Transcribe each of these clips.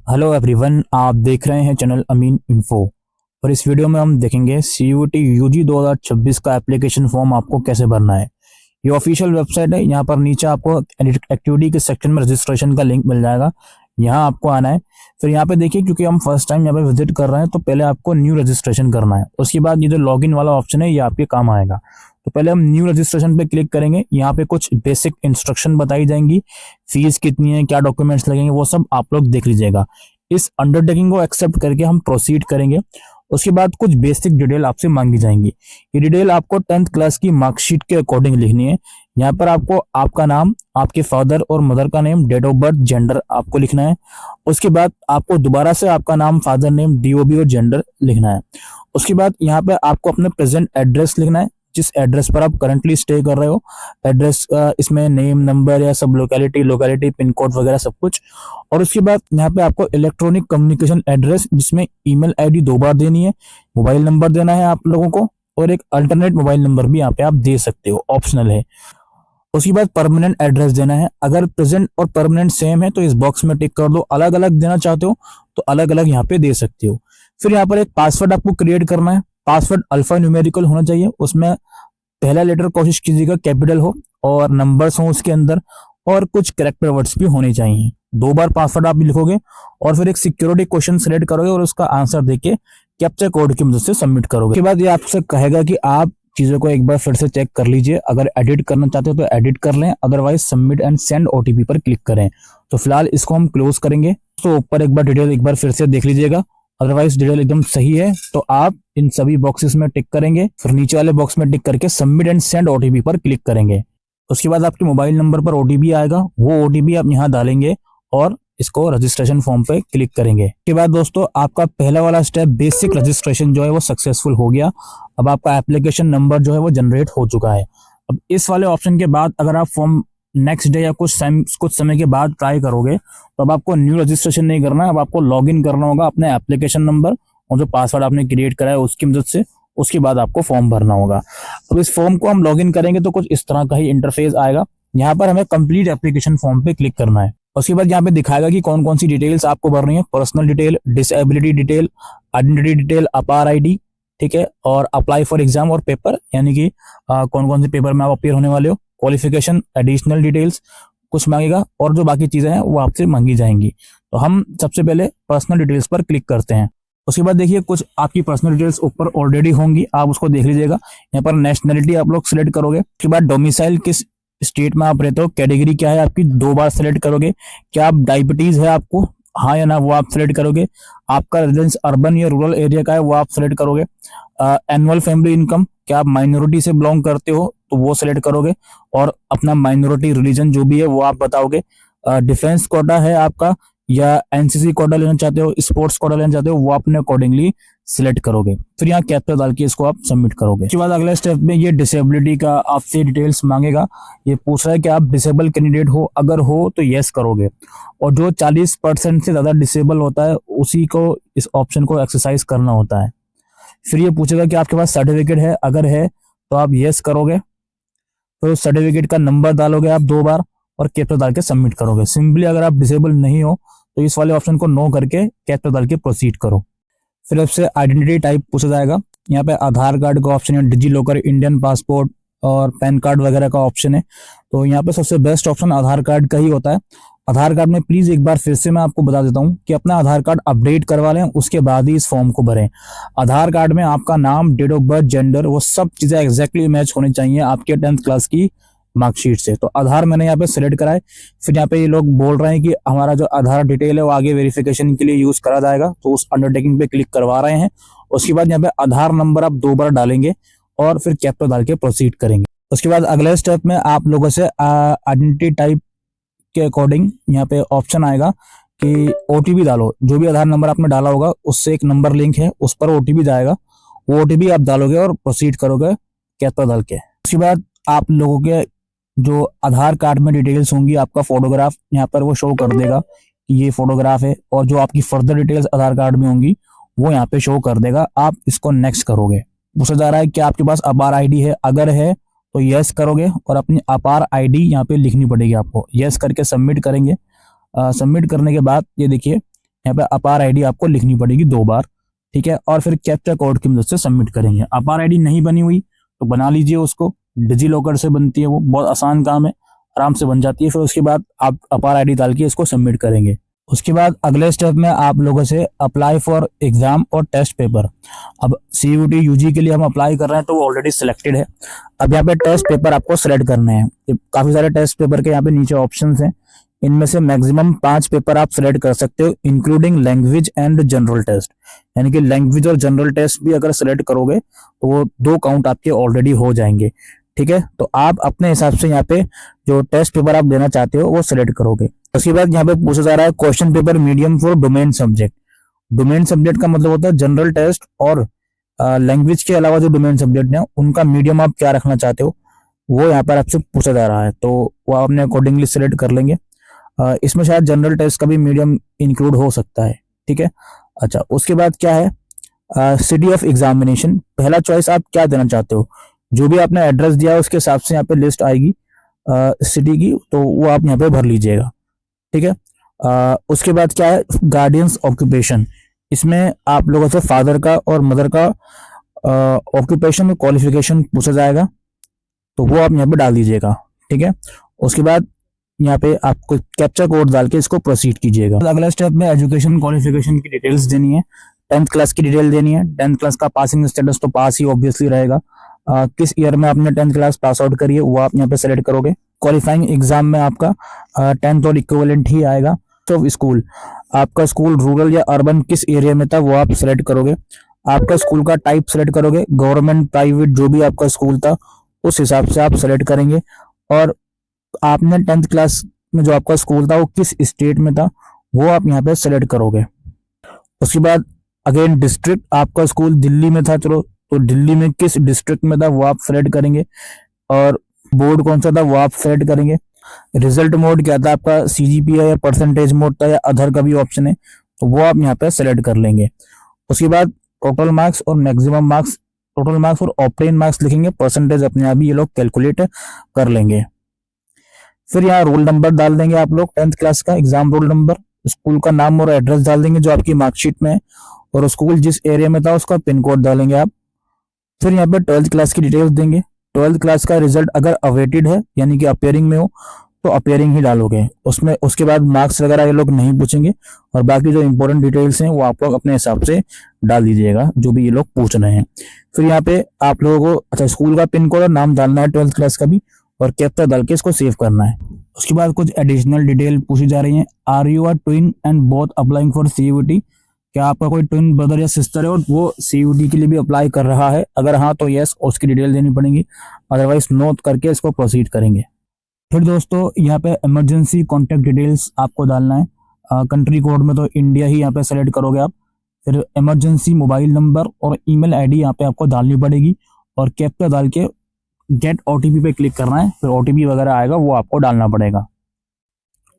Hello everyone, आप देख रहे हैं चैनल अमीन इन्फो। और इस वीडियो में हम देखेंगे सीयूईटी यूजी 2026 का एप्लीकेशन फॉर्म आपको कैसे भरना है। ये ऑफिशियल वेबसाइट है। यहाँ पर नीचे आपको एक्टिविटी के सेक्शन में रजिस्ट्रेशन का लिंक मिल जाएगा। यहाँ आपको आना है। फिर यहाँ पे देखिए, क्योंकि हम फर्स्ट टाइम यहाँ पे विजिट कर रहे हैं तो पहले आपको न्यू रजिस्ट्रेशन करना है। उसके बाद ये जो लॉगिन वाला ऑप्शन है ये आपके काम आएगा। तो पहले हम न्यू रजिस्ट्रेशन पे क्लिक करेंगे। यहाँ पे कुछ बेसिक इंस्ट्रक्शन बताई जाएंगी, फीस कितनी है, क्या डॉक्यूमेंट्स लगेंगे, वो सब आप लोग देख लीजिएगा। इस अंडरटेकिंग को एक्सेप्ट करके हम प्रोसीड करेंगे। उसके बाद कुछ बेसिक डिटेल आपसे मांगी जाएंगी। ये डिटेल आपको 10th क्लास की मार्कशीट के अकॉर्डिंग लिखनी है। यहाँ पर आपको आपका नाम, आपके फादर और मदर का name, date of birth, gender आपको लिखना है। उसके बाद आपको दोबारा से आपका नाम, फादर नेम, डीओबी और जेंडर लिखना है। उसके बाद यहाँ पे आपको अपने प्रेजेंट एड्रेस लिखना है, जिस एड्रेस पर आप करंटली स्टे कर रहे हो। एड्रेस इसमें नेम, नंबर या सब लोकेलिटी, पिन कोड वगैरह सब कुछ। और उसके बाद यहाँ पे आपको इलेक्ट्रॉनिक कम्युनिकेशन एड्रेस, जिसमें ईमेल आईडी 2 बार देनी है, मोबाइल नंबर देना है आप लोगों को, और एक अल्टरनेट मोबाइल नंबर भी यहाँ पे आप दे सकते हो, ऑप्शनल है। उसके बाद परमानेंट एड्रेस देना है। अगर प्रेजेंट और परमानेंट सेम है तो इस बॉक्स में टिक कर दो। अलग अलग देना चाहते हो तो अलग अलग यहाँ पे दे सकते हो। फिर यहाँ पर एक पासवर्ड आपको क्रिएट करना है। पासवर्ड अल्फा न्यूमेरिकल होना चाहिए। उसमें पहला लेटर कोशिश कीजिएगा कैपिटल हो और नंबर्स हो उसके अंदर, और कुछ करेक्टर वर्ड्स भी होने चाहिए। 2 बार पासवर्ड आप लिखोगे और फिर एक सिक्योरिटी क्वेश्चन सिलेक्ट करोगे और उसका आंसर देके कैप्चा कोड की मदद से सबमिट करोगे। उसके बाद ये आपसे कहेगा कि आप चीजों को एक बार फिर से चेक कर लीजिए। अगर एडिट करना चाहते हो तो एडिट कर लें, otherwise submit and send OTP पर क्लिक करें। तो फिलहाल इसको हम क्लोज करेंगे। तो ऊपर एक बार डिटेल एक बार फिर से देख लीजिएगा। अदरवाइज डिटेल एकदम सही है तो आप इन सभी बॉक्सेस में टिक करेंगे। फिर नीचे वाले बॉक्स में टिक करके सबमिट एंड सेंड ओटीपी पर क्लिक करेंगे। उसके बाद आपके मोबाइल नंबर पर ओटीपी आएगा, वो ओटीपी आप यहाँ डालेंगे और इसको रजिस्ट्रेशन फॉर्म पे क्लिक करेंगे। उसके बाद दोस्तों आपका पहला वाला स्टेप बेसिक रजिस्ट्रेशन जो है वो सक्सेसफुल हो गया। अब आपका एप्लीकेशन नंबर जो है वो जनरेट हो चुका है। अब इस वाले ऑप्शन के बाद अगर आप फॉर्म नेक्स्ट डे या कुछ समय के बाद ट्राई करोगे तो अब आपको न्यू रजिस्ट्रेशन नहीं करना है। अब आपको लॉग इन करना होगा अपने एप्लीकेशन नंबर और जो पासवर्ड आपने क्रिएट करा है उसकी मदद से। उसके बाद आपको फॉर्म भरना होगा। अब इस फॉर्म को हम लॉग इन करेंगे तो कुछ इस तरह का ही इंटरफेस आएगा। यहाँ पर हमें कंप्लीट एप्लीकेशन फॉर्म पे क्लिक करना है। उसके बाद यहाँ पे दिखाएगा कि कौन कौन सी डिटेल्स आपको भरनी है। Personal detail, disability detail, identity detail, अपार आईडी, ठीक है, और अप्लाई फॉर एग्जाम और पेपर, यानी कि कौन कौन से पेपर में आप अपियर होने वाले हो, क्वालिफिकेशन, एडिशनल डिटेल्स कुछ मांगेगा, और जो बाकी चीजें हैं वो आपसे मांगी जाएंगी। तो हम सबसे पहले पर्सनल डिटेल्स पर क्लिक करते हैं। उसके बाद देखिए कुछ आपकी पर्सनल डिटेल्स ऊपर ऑलरेडी होंगी, आप उसको देख लीजिएगा। यहाँ पर नेशनलिटी आप लोग सिलेक्ट करोगे। उसके बाद डोमिसाइल किस स्टेट में आप रहते हो, कैटेगरी क्या है आपकी, 2 बार सिलेक्ट करोगे। क्या आप डायबिटीज है आपको, हाँ या ना, वो आप सिलेक्ट करोगे। आपका रेजिडेंस अर्बन या रूरल एरिया का है वो आप सिलेक्ट करोगे। एनुअल फैमिली इनकम, क्या आप माइनॉरिटी से बिलोंग करते हो तो वो सिलेक्ट करोगे, और अपना माइनॉरिटी रिलीजन जो भी है वो आप बताओगे। डिफेंस कोटा है आपका या एनसीसी कोटा लेना चाहते हो, स्पोर्ट्स कोटा लेना चाहते हो, वो अपने अकॉर्डिंगली सिलेक्ट करोगे। फिर यहाँ कैप्चा डाल के इसको आप सबमिट करोगे। उसके बाद अगले स्टेप में ये डिसेबिलिटी का आपसे डिटेल्स मांगेगा। ये पूछ रहा है कि आप डिसेबल कैंडिडेट हो, अगर हो तो यस करोगे, और जो 40% से ज्यादा डिसेबल होता है उसी को इस ऑप्शन को एक्सरसाइज करना होता है। फिर ये पूछेगा कि आपके पास सर्टिफिकेट है, अगर है तो आप यस करोगे। तो सर्टिफिकेट का नंबर डालोगे आप 2 बार और कैप्चा डाल के सबमिट करोगे। सिंपली अगर आप डिसेबल नहीं हो तो इस वाले ऑप्शन को नो करके कैप्चा डाल के प्रोसीड करो। फिर आपसे आइडेंटिटी टाइप पूछा जाएगा। यहाँ पे आधार कार्ड का ऑप्शन है, डिजी लॉकर, इंडियन पासपोर्ट और पैन कार्ड वगैरह का ऑप्शन है। तो यहाँ पे सबसे बेस्ट ऑप्शन आधार कार्ड का ही होता है। आधार कार्ड में प्लीज एक बार फिर से मैं आपको बता देता हूँ कि अपना आधार कार्ड अपडेट करवा लें, उसके बाद ही इस फॉर्म को भरें। आधार कार्ड में आपका नाम, डेट ऑफ बर्थ, जेंडर, वो सब चीजें एग्जैक्टली मैच होनी चाहिए आपके 10th क्लास की मार्कशीट से। तो आधार मैंने यहाँ पे सिलेक्ट करा है। फिर यहाँ पे ये लोग बोल रहे हैं कि हमारा जो आधार डिटेल है वो आगे वेरिफिकेशन के लिए यूज करा जाएगा, तो उस अंडरटेकिंग पे क्लिक करवा रहे हैं। उसके बाद यहाँ पे आधार नंबर आप 2 बार डालेंगे और फिर कैप्चा डाल के प्रोसीड करेंगे। उसके बाद अगले स्टेप में आप लोगों से आइडेंटिटी टाइप के अकॉर्डिंग यहाँ पे ऑप्शन आएगा कि ओटीपी डालो। जो भी आधार नंबर आपने डाला होगा उससे एक नंबर लिंक है, उस पर ओटीपी जाएगा, वो ओटीपी आप डालोगे और प्रोसीड करोगे कैप्चा डाल के। उसके बाद आप लोगों के जो आधार कार्ड में डिटेल्स होंगी, आपका फोटोग्राफ यहाँ पर वो शो कर देगा कि ये फोटोग्राफ है, और जो आपकी फर्दर डिटेल्स आधार कार्ड में होंगी वो यहाँ पे शो कर देगा। आप इसको नेक्स्ट करोगे। पूछा जा रहा है कि आपके पास अपार आईडी है, अगर है तो यस करोगे और अपनी अपार आईडी यहाँ पे लिखनी पड़ेगी आपको। यस करके सबमिट करेंगे। सबमिट करने के बाद ये देखिए यहाँ पे अपार आईडी आपको लिखनी पड़ेगी 2 बार, ठीक है। और फिर कैप्चा कोड की मदद से सबमिट करेंगे। अपार आईडी नहीं बनी हुई तो बना लीजिए उसको, डिजी लॉकर से बनती है, वो बहुत आसान काम है, आराम से बन जाती है। फिर उसके बाद आप अपार आईडी डाल के इसको सबमिट करेंगे। उसके बाद अगले स्टेप में आप लोगों से अप्लाई फॉर एग्जाम और टेस्ट पेपर। अब CUT UG के लिए हम अप्लाई कर रहे हैं तो वो ऑलरेडी सिलेक्टेड है। अब यहाँ पे टेस्ट पेपर आपको सिलेक्ट करने हैं। काफी सारे टेस्ट पेपर के यहाँ पे नीचे ऑप्शंस हैं, इनमें से मैक्सिमम 5 पेपर आप सिलेक्ट कर सकते हो, including language and general test. यानी कि लैंग्वेज और जनरल टेस्ट भी अगर सिलेक्ट करोगे तो वो 2 काउंट आपके ऑलरेडी हो जाएंगे, ठीक है। तो आप अपने हिसाब से यहाँ पे जो टेस्ट पेपर आप देना चाहते हो वो सिलेक्ट करोगे। उसके बाद यहाँ पे पूछा जा रहा है question paper medium for domain subject. Domain subject का मतलब होता है जनरल टेस्ट और लैंग्वेज के अलावा जो डोमेन सब्जेक्ट है उनका मीडियम आप क्या रखना चाहते हो वो यहाँ पर आपसे पूछा जा रहा है, तो वो आपने अकॉर्डिंगली सिलेक्ट कर लेंगे। इसमें शायद जनरल टेस्ट का भी मीडियम इंक्लूड हो सकता है, ठीक है। अच्छा, उसके बाद क्या है सिटी ऑफ एग्जामिनेशन। पहला चॉइस आप क्या देना चाहते हो, जो भी आपने एड्रेस दिया है उसके हिसाब से यहाँ पे लिस्ट आएगी सिटी की, तो वो आप यहाँ पे भर लीजिएगा, ठीक है। उसके बाद क्या है गार्डियंस ऑक्यूपेशन। इसमें आप लोगों से फादर का और मदर का ऑक्यूपेशन में क्वालिफिकेशन पूछा जाएगा, तो वो आप यहाँ पे डाल दीजिएगा, ठीक है। उसके बाद यहाँ पे आपको कैप्चा कोड डाल के इसको प्रोसीड कीजिएगा। अगला स्टेप में एजुकेशन क्वालिफिकेशन की डिटेल्स देनी है, 10th क्लास की डिटेल देनी है। 10th क्लास का पासिंग स्टेटस तो पास ही ऑब्वियसली रहेगा। किस ईयर में आपने 10th क्लास पास आउट करी है वो आप यहाँ पे सेलेक्ट करोगे। क्वालिफाइंग एग्जाम में आपका 10th और इक्विवेलेंट ही आएगा। तो स्कूल, आपका स्कूल रूरल या अर्बन किस एरिया में था वो आप सेलेक्ट करोगे। आपका स्कूल का टाइप सेलेक्ट करोगे, गवर्नमेंट प्राइवेट जो भी आपका स्कूल था उस हिसाब से आप सेलेक्ट करेंगे। और आपने 10th क्लास में जो आपका स्कूल था वो किस स्टेट में था वो आप यहाँ पे सेलेक्ट करोगे। उसके बाद अगेन डिस्ट्रिक्ट, आपका स्कूल दिल्ली में था, चलो तो दिल्ली में किस डिस्ट्रिक्ट में था वो आप सेलेक्ट करेंगे। और बोर्ड कौन सा था वो आप सेलेक्ट करेंगे। रिजल्ट मोड क्या था आपका, CGPA या परसेंटेज मोड था या अदर का भी ऑप्शन है, तो वो आप यहाँ पे सेलेक्ट कर लेंगे। उसके बाद टोटल मार्क्स और मैक्सिमम मार्क्स, टोटल मार्क्स और ऑब्टेन मार्क्स लिखेंगे, परसेंटेज अपने आप ही ये लोग कैलकुलेट कर लेंगे। फिर यहाँ रोल नंबर डाल देंगे आप लोग, 10th क्लास का एग्जाम रोल नंबर, स्कूल का नाम और एड्रेस डाल देंगे जो आपकी मार्कशीट में है, और स्कूल जिस एरिया में था उसका पिन कोड डालेंगे आप। फिर यहाँ पे 12th क्लास की डिटेल्स देंगे। 12th क्लास का रिजल्ट अगर अवेटेड है यानी कि अपेयरिंग में हो तो अपेयरिंग ही डालोगे उसमें। उसके बाद मार्क्स वगैरह ये लोग नहीं पूछेंगे, और बाकी जो इंपॉर्टेंट डिटेल्स हैं वो आप लोग अपने हिसाब से डाल दीजिएगा जो भी ये लोग पूछ रहे हैं। फिर यहाँ पे आप लोगों को अच्छा स्कूल का पिन कोड और नाम डालना है 12th क्लास का भी, और कैप्चा डाल के इसको सेव करना है। उसके बाद कुछ एडिशनल डिटेल पूछी जा रही है। Are you are twin and both applying for CUT। क्या आपका कोई ट्विन ब्रदर या सिस्टर है और वो CUT के लिए भी अप्लाई कर रहा है, अगर हाँ तो यस उसकी डिटेल देनी पड़ेगी, अदरवाइज नो करके इसको प्रोसीड करेंगे। फिर दोस्तों यहाँ पे इमरजेंसी कॉन्टैक्ट डिटेल्स आपको डालना है। कंट्री कोड में तो इंडिया ही यहाँ पे सेलेक्ट करोगे आप। फिर इमरजेंसी मोबाइल नंबर और ईमेल आईडी यहाँ पे आपको डालनी पड़ेगी, और कैप्चा डाल के गेट OTP पे क्लिक करना है। फिर OTP वगैरह आएगा वो आपको डालना पड़ेगा,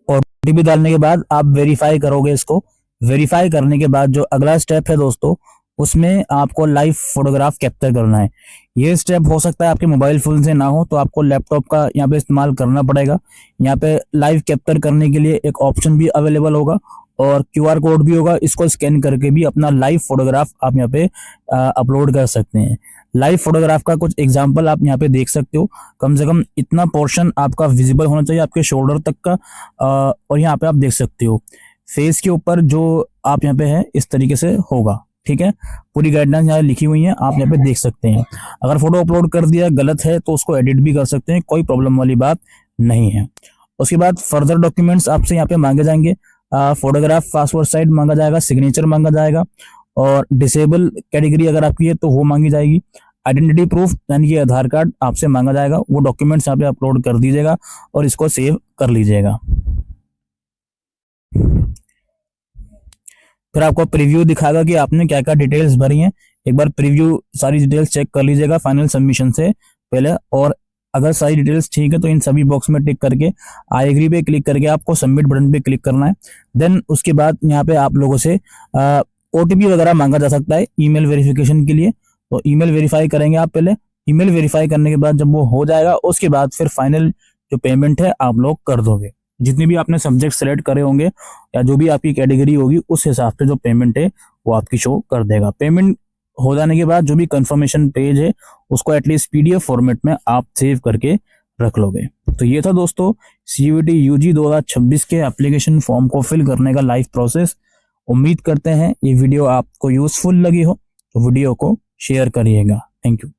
और OTP डालने के बाद आप वेरीफाई करोगे इसको। वेरीफाई करने के बाद जो अगला स्टेप है दोस्तों, उसमें आपको लाइव फोटोग्राफ कैप्चर करना है। ये स्टेप हो सकता है आपके मोबाइल फोन से ना हो तो आपको लैपटॉप का यहाँ पे इस्तेमाल करना पड़ेगा। यहाँ पे लाइव कैप्चर करने के लिए एक ऑप्शन भी अवेलेबल होगा और QR कोड भी होगा, इसको स्कैन करके भी अपना लाइव फोटोग्राफ आप यहाँ पे अपलोड कर सकते हैं। लाइव फोटोग्राफ का कुछ एग्जांपल आप यहाँ पे देख सकते हो। कम से कम इतना पोर्शन आपका विजिबल होना चाहिए आपके शोल्डर तक का, और यहाँ पे आप देख सकते हो फेस के ऊपर जो आप यहाँ पे है इस तरीके से होगा, ठीक है। पूरी गाइडलाइंस यहाँ लिखी हुई है, आप यहाँ पे देख सकते हैं। अगर फोटो अपलोड कर दिया गलत है तो उसको एडिट भी कर सकते हैं, कोई प्रॉब्लम वाली बात नहीं है। उसके बाद फर्दर डॉक्यूमेंट्स आपसे यहाँ पे मांगे जाएंगे। फोटोग्राफ पासपोर्ट साइज मांगा जाएगा, सिग्नेचर मांगा जाएगा, और डिसेबल कैटेगरी अगर आपकी है तो वो मांगी जाएगी। आइडेंटिटी प्रूफ यानी कि आधार कार्ड आपसे मांगा जाएगा, वो डॉक्यूमेंट्स यहाँ पे अपलोड कर दीजिएगा और इसको सेव कर लीजिएगा। फिर आपको प्रीव्यू दिखाएगा कि आपने क्या क्या डिटेल्स भरी हैं। एक बार प्रीव्यू सारी डिटेल्स चेक कर लीजिएगा फाइनल सबमिशन से पहले, और अगर सारी डिटेल्स ठीक है तो इन सभी बॉक्स में टिक करके आई एग्री पे क्लिक करके आपको सबमिट बटन पे क्लिक करना है। देन उसके बाद यहाँ पे आप लोगों से OTP वगैरह मांगा जा सकता है ईमेल वेरिफिकेशन के लिए, तो ईमेल वेरीफाई करेंगे आप पहले। ईमेल वेरीफाई करने के बाद जब वो हो जाएगा उसके बाद फिर फाइनल जो पेमेंट है आप लोग कर दोगे। जितने भी आपने सब्जेक्ट सेलेक्ट करे होंगे या जो भी आपकी कैटेगरी होगी उस हिसाब से जो पेमेंट है वो आपकी शो कर देगा। पेमेंट हो जाने के बाद जो भी कंफर्मेशन पेज है उसको एटलीस्ट पीडीएफ फॉर्मेट में आप सेव करके रख लोगे। तो ये था दोस्तों सीयूईटी यूजी 2026 के एप्लीकेशन फॉर्म को फिल करने का लाइव प्रोसेस। उम्मीद करते हैं ये वीडियो आपको यूजफुल लगी हो, तो वीडियो को शेयर करिएगा। Thank you.